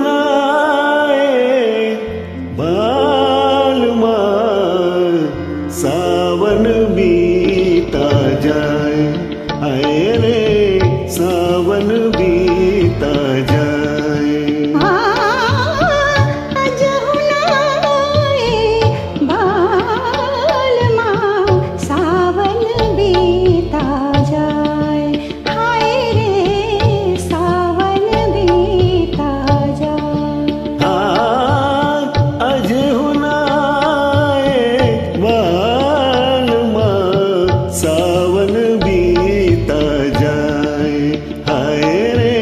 अजहुनाए बालमा सावन बीता जाए, आए रे सावन बीता जाए। अजहुनाए बालमा सावन बीता जाए, हाय रे सावन बीता जाए। अजहुनाए बालमा सावन बीता जाए, हाय रे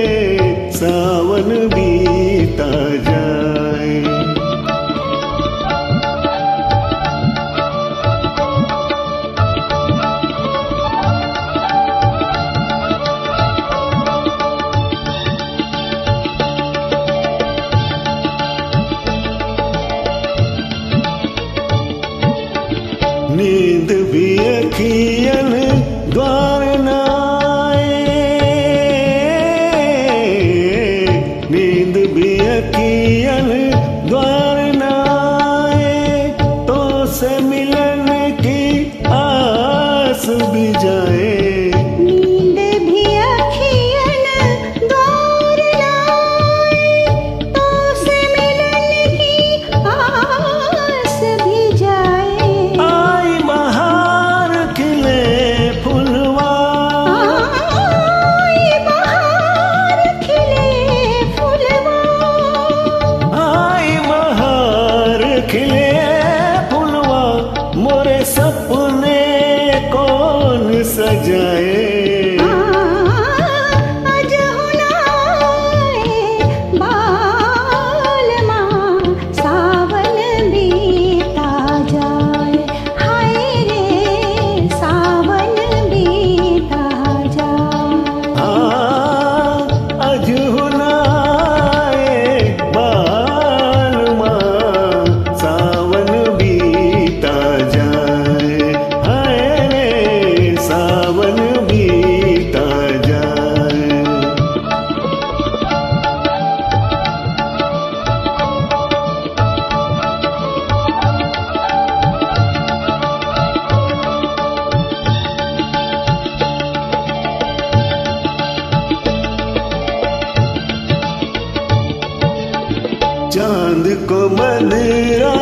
सावन बीता जाए। नींद भी अखियन द्वार नाए, नींद भी अखियन द्वार नाए, तो से मिलन की आस भी जाए। नींद भी अखियन द्वार नाए, तो से मिलन की आस भी जाए। आई बहार खिले फुलवा, आई बहार खिले फुलवा, आई बहार खिले फुलवा, मोरे सपने कौन सजाए। अजहुनाए बालमा सावन बीता जाए, हाय रे सावन बीता जाए। अजहुनाए बालमा सावन बीता जाए, हाय रे सावन बीता जाए। चांद को मदिरा